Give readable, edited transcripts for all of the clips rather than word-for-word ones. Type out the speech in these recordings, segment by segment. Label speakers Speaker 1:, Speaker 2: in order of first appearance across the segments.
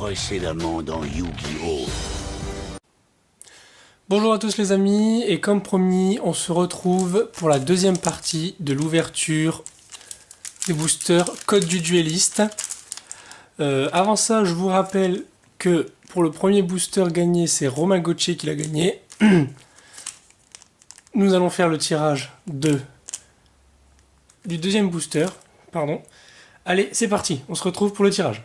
Speaker 1: Précédemment dans Yu-Gi-Oh!
Speaker 2: Bonjour à tous les amis, et comme promis, on se retrouve pour la deuxième partie de l'ouverture des boosters Code du Dueliste. Avant ça, je vous rappelle que pour le premier booster gagné, c'est Romain Gauthier qui l'a gagné. Nous allons faire le tirage du deuxième booster. Pardon. Allez, c'est parti, on se retrouve pour le tirage.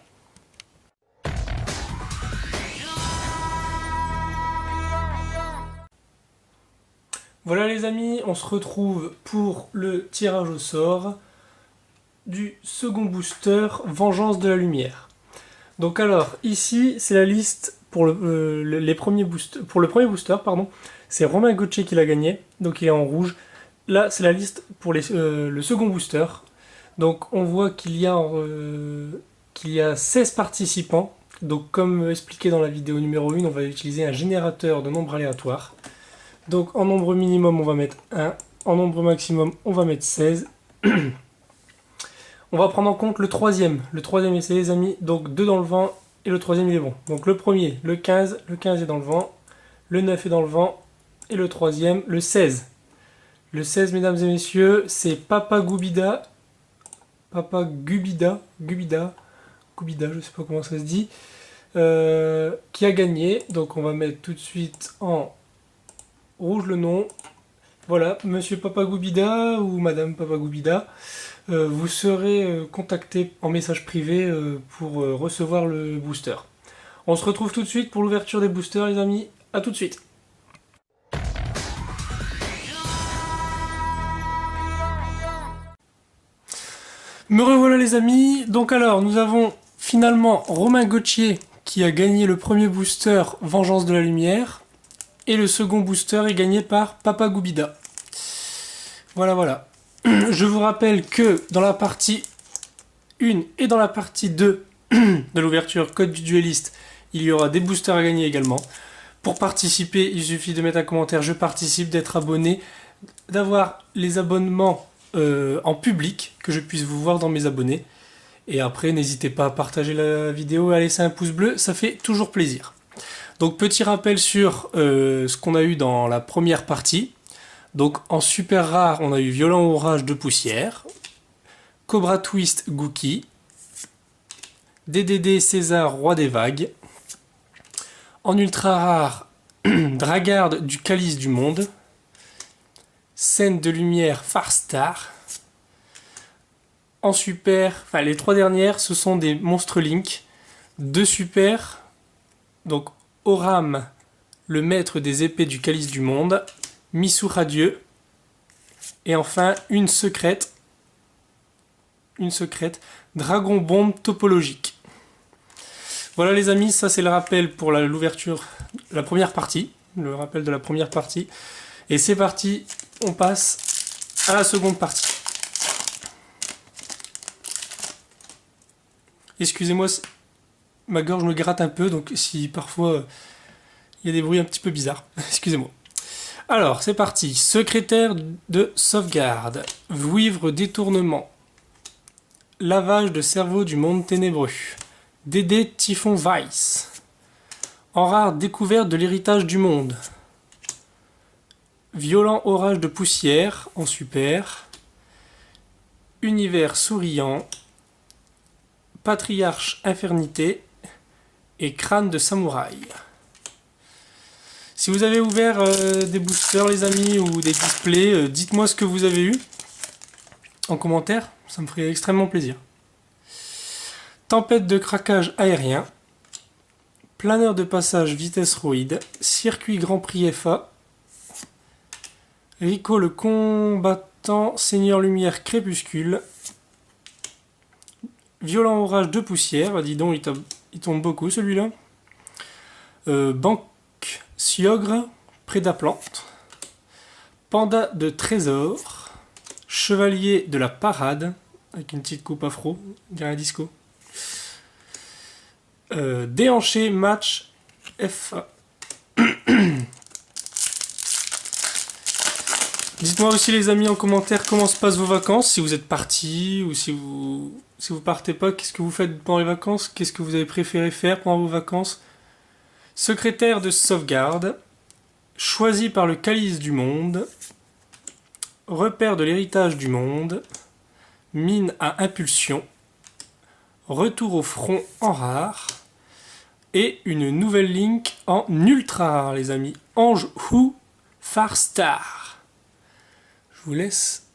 Speaker 2: Voilà les amis, on se retrouve pour le tirage au sort du second booster Vengeance de la Lumière. Donc alors, ici, c'est la liste pour le premier booster, c'est Romain Gauthier qui l'a gagné, donc il est en rouge. Là, c'est la liste pour le second booster. Donc on voit qu'il y a 16 participants. Donc comme expliqué dans la vidéo numéro 1, on va utiliser un générateur de nombres aléatoires. Donc en nombre minimum, on va mettre 1. En nombre maximum, on va mettre 16. On va prendre en compte le troisième. Le troisième essai, les amis. Donc 2 dans le vent et le troisième, il est bon. Donc le premier, le 15. Le 15 est dans le vent. Le 9 est dans le vent. Et le troisième, le 16. Le 16, mesdames et messieurs, c'est Papa Gubida. Papa Gubida, je sais pas comment ça se dit. Qui a gagné. Donc on va mettre tout de suite en rouge le nom. Voilà, monsieur Papa Gubida ou madame Papa Gubida, vous serez contacté en message privé pour recevoir le booster. On se retrouve tout de suite pour l'ouverture des boosters les amis, à tout de suite. Me revoilà les amis, donc alors nous avons finalement Romain Gauthier qui a gagné le premier booster Vengeance de la Lumière. Et le second booster est gagné par Papa Gubida. Voilà. Je vous rappelle que dans la partie 1 et dans la partie 2 de l'ouverture Code du Dueliste, il y aura des boosters à gagner également. Pour participer, il suffit de mettre un commentaire « Je participe », d'être abonné, d'avoir les abonnements en public, que je puisse vous voir dans mes abonnés. Et après, n'hésitez pas à partager la vidéo et à laisser un pouce bleu, ça fait toujours plaisir. Donc petit rappel sur ce qu'on a eu dans la première partie. Donc en super rare, on a eu Violent Orage de Poussière, Cobra Twist Gookie, DDD César Roi des Vagues, en ultra rare, Dragarde du Calice du Monde, Scène de Lumière Farstar. En super, enfin les trois dernières, ce sont des Monstre Link, 2 super, donc Oram, le maître des épées du Calice du Monde, Missou Radieux, et enfin une secrète, Dragon Bombe topologique. Voilà les amis, ça c'est le rappel pour l'ouverture, la première partie, le rappel de la première partie. Et c'est parti, on passe à la seconde partie. Excusez-moi, ma gorge me gratte un peu, donc si parfois il y a des bruits un petit peu bizarres, excusez-moi. Alors, c'est parti. Secrétaire de sauvegarde. Vouivre détournement. Lavage de cerveau du monde ténébreux. Dédé Typhon Vice. En rare, découverte de l'héritage du monde. Violent orage de poussière, en super. Univers souriant. Patriarche infernité. Et crâne de samouraï. Si vous avez ouvert des boosters les amis ou des displays, dites-moi ce que vous avez eu en commentaire, ça me ferait extrêmement plaisir. Tempête de craquage aérien, planeur de passage vitesse roïde, circuit Grand Prix FA, Rico le combattant, Seigneur Lumière crépuscule, violent orage de poussière, bah dis donc il tombe beaucoup celui-là, Banque Siogre, Prédaplante, Panda de Trésor, Chevalier de la Parade, avec une petite coupe afro, on dirait un disco, Déhanché Match FA. Dites-moi aussi les amis en commentaire comment se passent vos vacances, si vous êtes partis ou si vous Si vous partez pas, qu'est-ce que vous faites pendant les vacances? Qu'est-ce que vous avez préféré faire pendant vos vacances? Secrétaire de sauvegarde, choisi par le calice du monde, repère de l'héritage du monde, mine à impulsion, retour au front en rare, et une nouvelle link en ultra rare, les amis. Ange Hu Farstar. Je vous laisse.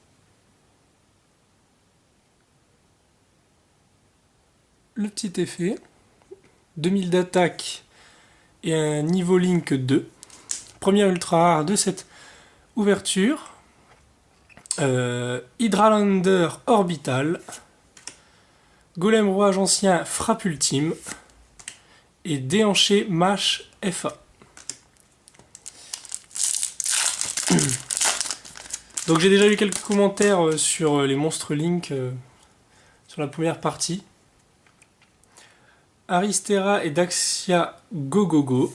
Speaker 2: Le petit effet. 2000 d'attaque et un niveau link 2. Première ultra rare de cette ouverture. Hydralander Orbital. Golem Rouage Ancien Frappe Ultime. Et Déhanché Mash FA. Donc j'ai déjà eu quelques commentaires sur les monstres Link sur la première partie. Aristera et Daxia Go.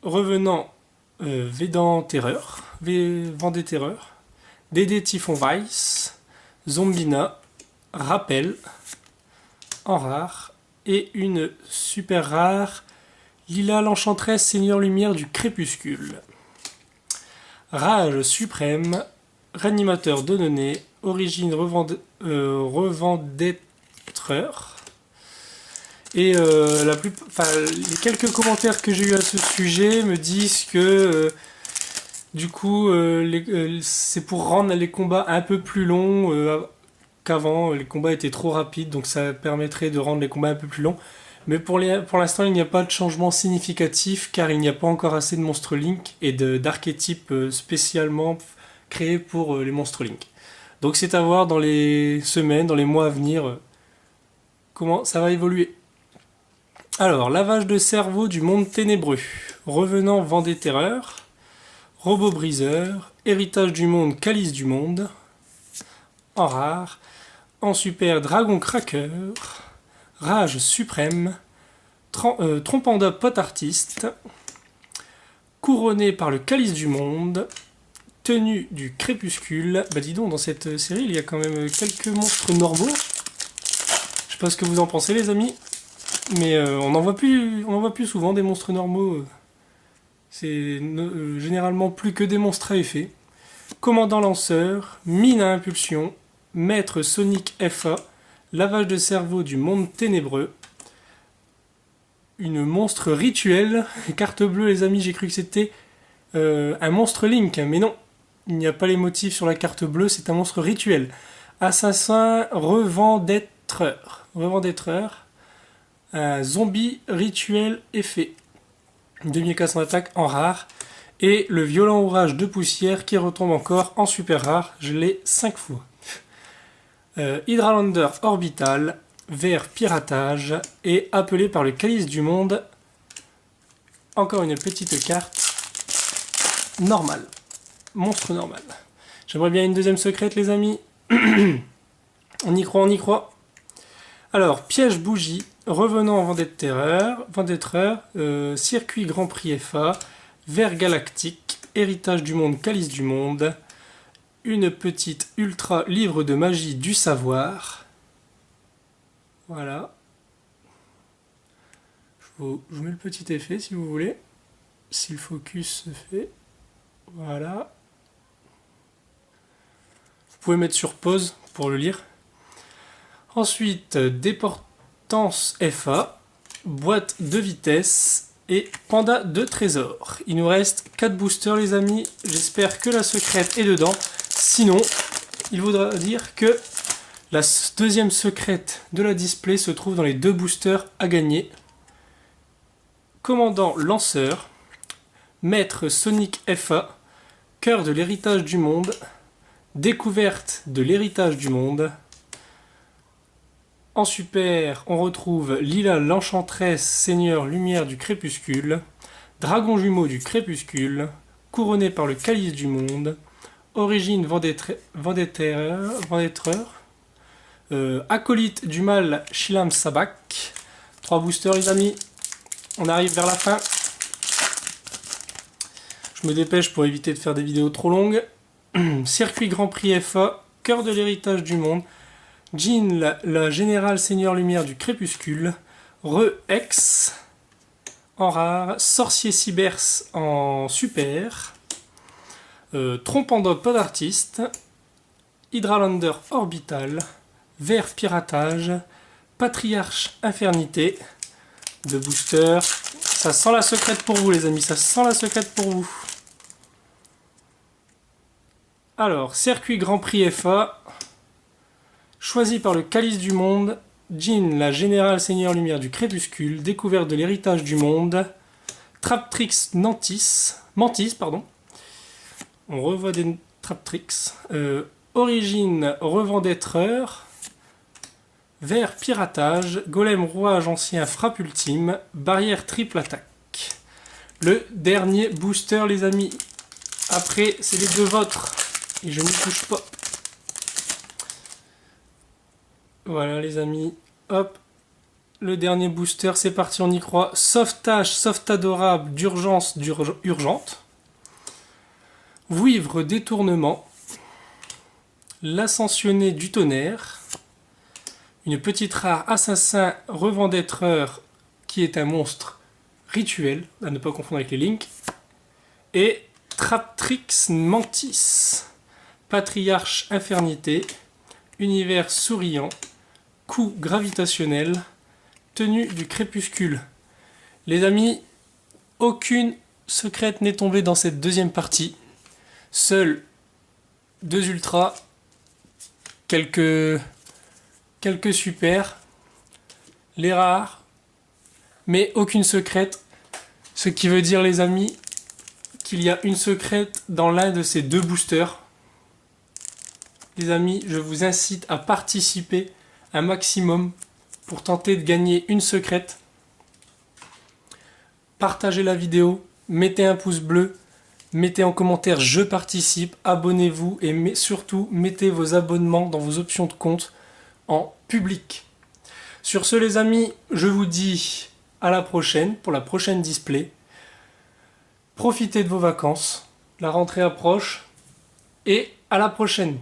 Speaker 2: Revenant Védan Terreur. Vendée Terreur. Dédé Typhon Vice. Zombina. Rappel. En rare. Et une super rare, Lila l'Enchanteresse Seigneur Lumière du Crépuscule. Rage suprême, Réanimateur Donné, Origine Revendetreur. Et les quelques commentaires que j'ai eu à ce sujet me disent que du coup c'est pour rendre les combats un peu plus longs. Qu'avant, les combats étaient trop rapides, donc ça permettrait de rendre les combats un peu plus longs. Mais pour l'instant, il n'y a pas de changement significatif, car il n'y a pas encore assez de monstres Link et d'archétypes spécialement créés pour les monstres Link. Donc c'est à voir dans les semaines, dans les mois à venir, comment ça va évoluer. Alors, lavage de cerveau du monde ténébreux, revenant Vendée Terreur, robot briseur, héritage du monde, calice du monde, en rare, en super Dragon Cracker, Rage Suprême, Trompanda Pot Artiste, couronné par le Calice du Monde, Tenue du Crépuscule. Bah dis donc, dans cette série, il y a quand même quelques monstres normaux. Je sais pas ce que vous en pensez, les amis, mais on n'en voit plus souvent des monstres normaux. C'est généralement plus que des monstres à effet. Commandant Lanceur, Mine à Impulsion, Maître Sonic FA, lavage de cerveau du monde ténébreux, une monstre rituelle, carte bleue les amis, j'ai cru que c'était un monstre Link, mais non, il n'y a pas les motifs sur la carte bleue, c'est un monstre rituel. Assassin Revendetreur, un zombie rituel effet, 2400 d'attaque en rare, et le violent orage de poussière qui retombe encore en super rare, je l'ai 5 fois. Hydralander Orbital, vert piratage, et appelé par le Calice du Monde. Encore une petite carte normale. Monstre normal. J'aimerais bien une deuxième secrète, les amis. On y croit. Alors, piège bougie, revenant en Vendettreur, circuit Grand Prix FA, vert galactique, héritage du monde, Calice du Monde. Une petite ultra livre de magie du savoir. Voilà. Je vous mets le petit effet si vous voulez. Si le focus se fait. Voilà. Vous pouvez mettre sur pause pour le lire. Ensuite, déportance FA, boîte de vitesse et panda de trésor. Il nous reste 4 boosters les amis. J'espère que la secrète est dedans. Sinon, il voudra dire que la deuxième secrète de la display se trouve dans les 2 boosters à gagner. Commandant Lanceur, Maître Sonic FA, Cœur de l'héritage du monde, Découverte de l'héritage du monde. En super, on retrouve Lila l'Enchanteresse Seigneur Lumière du Crépuscule, Dragon Jumeau du Crépuscule, couronné par le Calice du Monde, Origine Vendettreur, Acolyte du Mal Shilam Sabak. 3 boosters les amis, on arrive vers la fin. Je me dépêche pour éviter de faire des vidéos trop longues. Circuit Grand Prix FA, Cœur de l'héritage du monde, Jean, la générale seigneur lumière du crépuscule. Re-Ex en rare. Sorcier Cybers en super. Trompando pas d'artiste. Hydralander orbital. Vert piratage. Patriarche infernité. De booster. Ça sent la secrète pour vous les amis, ça sent la secrète pour vous. Alors, circuit Grand Prix FA. Choisi par le Calice du Monde. Jean, la générale seigneur lumière du crépuscule. Découverte de l'héritage du monde. Traptrix Mantis, pardon. On revoit des Traptrix. Origine Revendetteur. Vert piratage. Golem rouage ancien frappe ultime. Barrière triple attaque. Le dernier booster les amis. Après c'est les deux vôtres. Et je n'y touche pas. Voilà les amis. Hop. Le dernier booster, c'est parti, on y croit. Sauvetage, soft adorable, d'urgence, urgente. Vouivre détournement. L'ascensionné du tonnerre. Une petite rare assassin revendetteur qui est un monstre rituel, à ne pas confondre avec les links. Et Traptrix Mantis. Patriarche infernité. Univers souriant. Coup gravitationnel. Tenue du crépuscule. Les amis, aucune secrète n'est tombée dans cette deuxième partie. Seuls deux ultras, quelques super, les rares, mais aucune secrète. Ce qui veut dire les amis qu'il y a une secrète dans l'un de ces deux boosters. Les amis, je vous incite à participer un maximum pour tenter de gagner une secrète. Partagez la vidéo, mettez un pouce bleu, mettez en commentaire je participe, abonnez-vous et surtout mettez vos abonnements dans vos options de compte en public. Sur ce les amis, je vous dis à la prochaine pour la prochaine display. Profitez de vos vacances, la rentrée approche et à la prochaine.